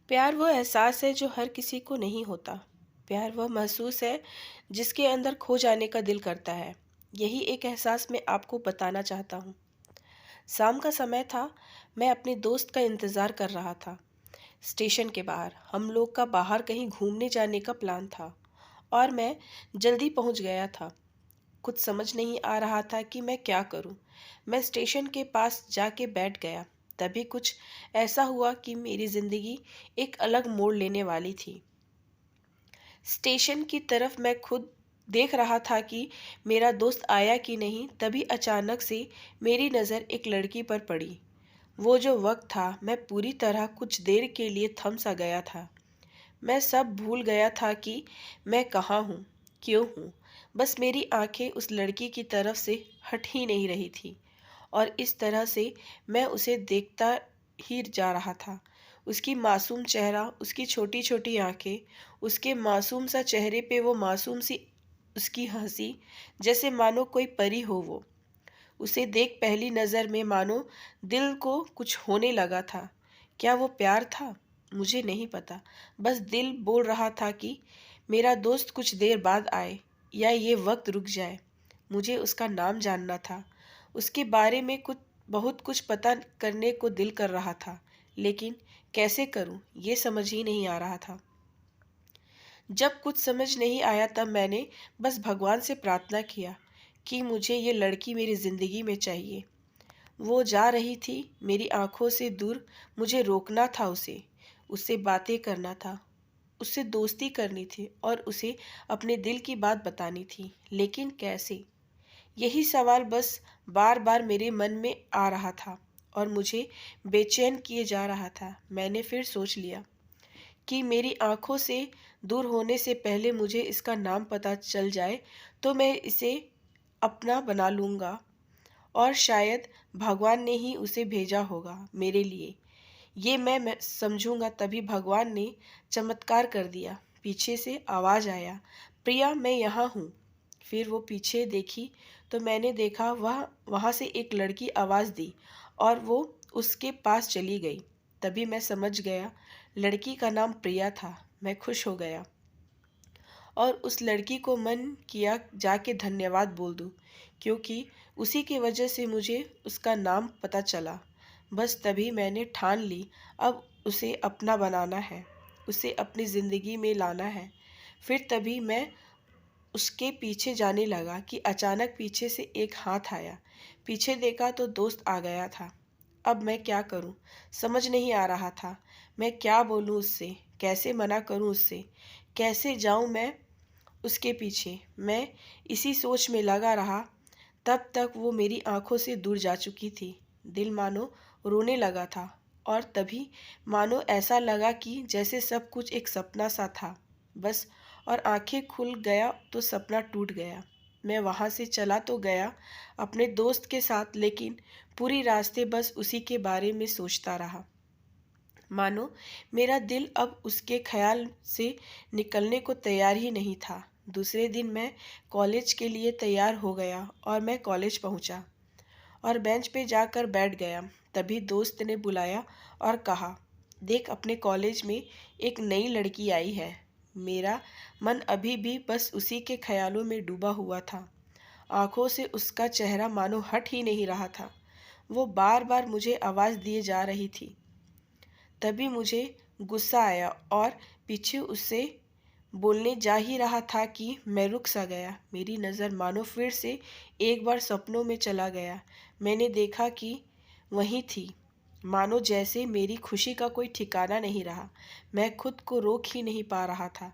प्यार वो एहसास है जो हर किसी को नहीं होता। प्यार वह महसूस है जिसके अंदर खो जाने का दिल करता है। यही एक एहसास मैं आपको बताना चाहता हूँ। शाम का समय था। मैं अपने दोस्त का इंतज़ार कर रहा था। स्टेशन के बाहर हम लोग का बाहर कहीं घूमने जाने का प्लान था और मैं जल्दी पहुँच गया था। कुछ समझ नहीं आ रहा था कि मैं क्या करूं। मैं स्टेशन के पास जाके बैठ गया। तभी कुछ ऐसा हुआ कि मेरी जिंदगी एक अलग मोड़ लेने वाली थी। स्टेशन की तरफ मैं खुद देख रहा था कि मेरा दोस्त आया कि नहीं, तभी अचानक से मेरी नज़र एक लड़की पर पड़ी। वो जो वक्त था, मैं पूरी तरह कुछ देर के लिए थम सा गया था। मैं सब भूल गया था कि मैं कहाँ हूँ, क्यों हूँ। बस मेरी आंखें उस लड़की की तरफ से हट ही नहीं रही थी और इस तरह से मैं उसे देखता ही जा रहा था। उसकी मासूम चेहरा, उसकी छोटी छोटी आंखें, उसके मासूम सा चेहरे पे वो मासूम सी उसकी हंसी, जैसे मानो कोई परी हो वो। उसे देख पहली नज़र में मानो दिल को कुछ होने लगा था। क्या वो प्यार था? मुझे नहीं पता। बस दिल बोल रहा था कि मेरा दोस्त कुछ देर बाद आए या ये वक्त रुक जाए। मुझे उसका नाम जानना था। उसके बारे में बहुत कुछ पता करने को दिल कर रहा था, लेकिन कैसे करूं ये समझ ही नहीं आ रहा था। जब कुछ समझ नहीं आया तब मैंने बस भगवान से प्रार्थना किया कि मुझे ये लड़की मेरी ज़िंदगी में चाहिए। वो जा रही थी मेरी आंखों से दूर। मुझे रोकना था उसे। उससे बातें करना था, उससे दोस्ती करनी थी और उसे अपने दिल की बात बतानी थी, लेकिन कैसे? यही सवाल बस बार बार मेरे मन में आ रहा था और मुझे बेचैन किए जा रहा था। मैंने फिर सोच लिया कि मेरी आंखों से दूर होने से पहले मुझे इसका नाम पता चल जाए तो मैं इसे अपना बना लूँगा और शायद भगवान ने ही उसे भेजा होगा मेरे लिए। ये मैं समझूंगा। तभी भगवान ने चमत्कार कर दिया। पीछे से आवाज़ आया, प्रिया मैं यहाँ हूँ। फिर वो पीछे देखी तो मैंने देखा वह वहाँ से एक लड़की आवाज़ दी और वो उसके पास चली गई। तभी मैं समझ गया लड़की का नाम प्रिया था। मैं खुश हो गया और उस लड़की को मन किया जाके धन्यवाद बोल दूं, क्योंकि उसी की वजह से मुझे उसका नाम पता चला। बस तभी मैंने ठान ली, अब उसे अपना बनाना है, उसे अपनी ज़िंदगी में लाना है। फिर तभी मैं उसके पीछे जाने लगा कि अचानक पीछे से एक हाथ आया। पीछे देखा तो दोस्त आ गया था। अब मैं क्या करूं? समझ नहीं आ रहा था। मैं क्या बोलूं उससे? कैसे मना करूं उससे? कैसे जाऊं मैं उसके पीछे? मैं इसी सोच में लगा रहा। तब तक वो मेरी आंखों से दूर जा चुकी थी। दिल मानो रोने लगा था और तभी मानो ऐसा लगा कि जैसे सब कुछ एक सपना सा था बस। और आंखें खुल गया तो सपना टूट गया। मैं वहाँ से चला तो गया अपने दोस्त के साथ, लेकिन पूरी रास्ते बस उसी के बारे में सोचता रहा। मानो मेरा दिल अब उसके ख्याल से निकलने को तैयार ही नहीं था। दूसरे दिन मैं कॉलेज के लिए तैयार हो गया और मैं कॉलेज पहुंचा और बेंच पे जाकर बैठ गया। तभी दोस्त ने बुलाया और कहा, देख अपने कॉलेज में एक नई लड़की आई है। मेरा मन अभी भी बस उसी के ख्यालों में डूबा हुआ था। आंखों से उसका चेहरा मानो हट ही नहीं रहा था। वो बार बार मुझे आवाज़ दिए जा रही थी। तभी मुझे गुस्सा आया और पीछे उससे बोलने जा ही रहा था कि मैं रुक सा गया। मेरी नज़र मानो फिर से एक बार सपनों में चला गया। मैंने देखा कि वहीं थी। मानो जैसे मेरी खुशी का कोई ठिकाना नहीं रहा। मैं खुद को रोक ही नहीं पा रहा था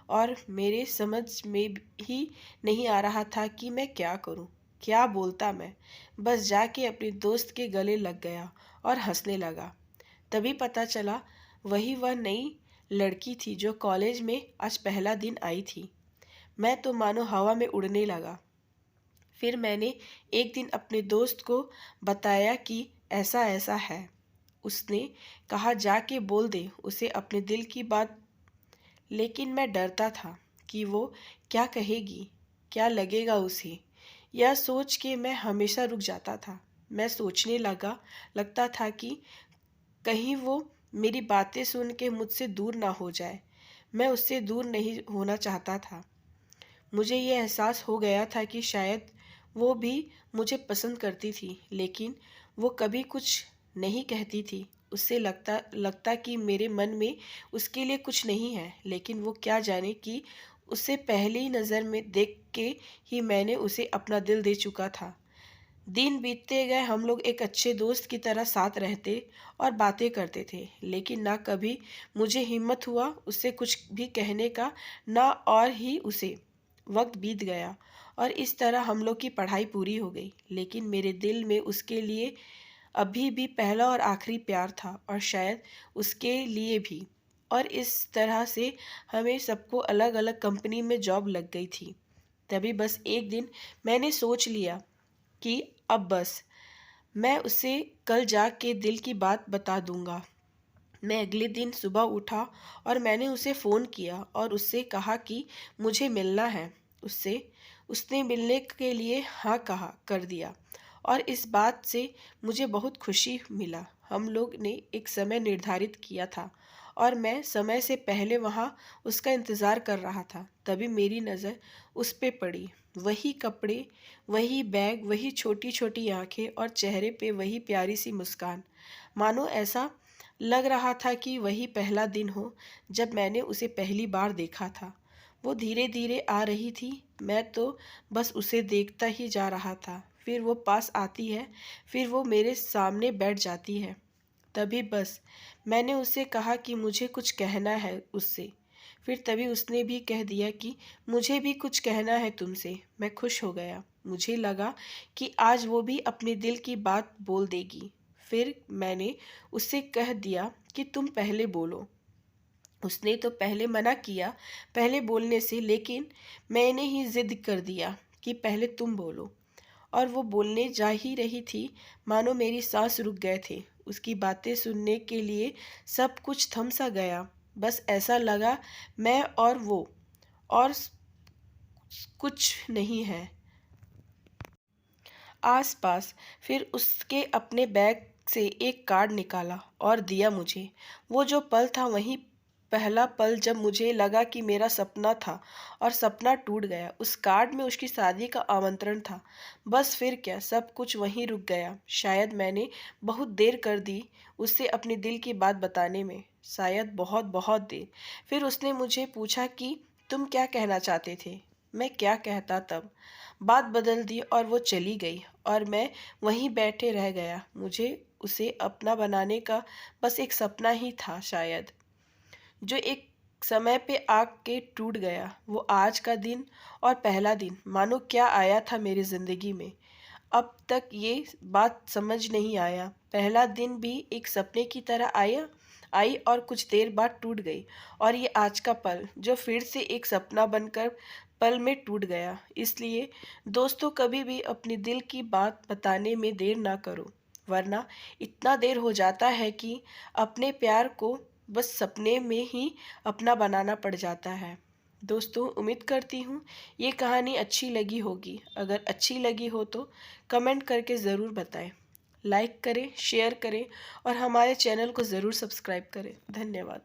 और मेरे समझ में ही नहीं आ रहा था कि मैं क्या करूं, क्या बोलता मैं। बस जाके अपने दोस्त के गले लग गया और हंसने लगा। तभी पता चला वही वह नई लड़की थी जो कॉलेज में आज पहला दिन आई थी। मैं तो मानो हवा में उड़ने लगा। फिर मैंने एक दिन अपने दोस्त को बताया कि ऐसा ऐसा है। उसने कहा जाके बोल दे उसे अपने दिल की बात। लेकिन मैं डरता था कि वो क्या कहेगी, क्या लगेगा उसे। यह सोच के मैं हमेशा रुक जाता था। मैं सोचने लगता था कि कहीं वो मेरी बातें सुन के मुझसे दूर ना हो जाए। मैं उससे दूर नहीं होना चाहता था। मुझे ये एहसास हो गया था कि शायद वो भी मुझे पसंद करती थी, लेकिन वो कभी कुछ नहीं कहती थी। उससे लगता लगता कि मेरे मन में उसके लिए कुछ नहीं है, लेकिन वो क्या जाने कि उससे पहली नज़र में देख के ही मैंने उसे अपना दिल दे चुका था। दिन बीतते गए, हम लोग एक अच्छे दोस्त की तरह साथ रहते और बातें करते थे, लेकिन ना कभी मुझे हिम्मत हुआ उससे कुछ भी कहने का, ना और ही उसे। वक्त बीत गया और इस तरह हम लोग की पढ़ाई पूरी हो गई, लेकिन मेरे दिल में उसके लिए अभी भी पहला और आखिरी प्यार था, और शायद उसके लिए भी। और इस तरह से हमें सबको अलग अलग कंपनी में जॉब लग गई थी। तभी बस एक दिन मैंने सोच लिया कि अब बस, मैं उसे कल जाके दिल की बात बता दूंगा। मैं अगले दिन सुबह उठा और मैंने उसे फ़ोन किया और उससे कहा कि मुझे मिलना है उससे। उसने मिलने के लिए हाँ कहा कर दिया, और इस बात से मुझे बहुत खुशी मिला। हम लोग ने एक समय निर्धारित किया था और मैं समय से पहले वहाँ उसका इंतज़ार कर रहा था। तभी मेरी नज़र उस पे पड़ी। वही कपड़े, वही बैग, वही छोटी छोटी आंखें और चेहरे पे वही प्यारी सी मुस्कान। मानो ऐसा लग रहा था कि वही पहला दिन हो जब मैंने उसे पहली बार देखा था। वो धीरे धीरे आ रही थी, मैं तो बस उसे देखता ही जा रहा था। फिर वो पास आती है, फिर वो मेरे सामने बैठ जाती है। तभी बस मैंने उसे कहा कि मुझे कुछ कहना है उससे। फिर तभी उसने भी कह दिया कि मुझे भी कुछ कहना है तुमसे। मैं खुश हो गया। मुझे लगा कि आज वो भी अपने दिल की बात बोल देगी। फिर मैंने उससे कह दिया कि तुम पहले बोलो। उसने तो पहले मना किया पहले बोलने से, लेकिन मैंने ही जिद कर दिया कि पहले तुम बोलो। और वो बोलने जा ही रही थी, मानो मेरी सांस रुक गए थे। उसकी बातें सुनने के लिए सब कुछ थम सा गया। बस ऐसा लगा मैं और वो, और कुछ नहीं है आसपास। फिर उसके अपने बैग से एक कार्ड निकाला और दिया मुझे। वो जो पल था वही पहला पल जब मुझे लगा कि मेरा सपना था और सपना टूट गया। उस कार्ड में उसकी शादी का आमंत्रण था। बस फिर क्या, सब कुछ वहीं रुक गया। शायद मैंने बहुत देर कर दी उससे अपने दिल की बात बताने में, शायद बहुत बहुत देर। फिर उसने मुझे पूछा कि तुम क्या कहना चाहते थे। मैं क्या कहता तब। बात बदल दी और वो चली गई और मैं वहीं बैठे रह गया। मुझे उसे अपना बनाने का बस एक सपना ही था शायद, जो एक समय पे आग के टूट गया। वो आज का दिन और पहला दिन मानो क्या आया था मेरी ज़िंदगी में। अब तक ये बात समझ नहीं आया। पहला दिन भी एक सपने की तरह आई और कुछ देर बाद टूट गई, और ये आज का पल जो फिर से एक सपना बनकर पल में टूट गया। इसलिए दोस्तों, कभी भी अपनी दिल की बात बताने में देर ना करो, वरना इतना देर हो जाता है कि अपने प्यार को बस सपने में ही अपना बनाना पड़ जाता है। दोस्तों, उम्मीद करती हूँ ये कहानी अच्छी लगी होगी। अगर अच्छी लगी हो तो कमेंट करके ज़रूर बताएं, लाइक करें, शेयर करें और हमारे चैनल को ज़रूर सब्सक्राइब करें। धन्यवाद।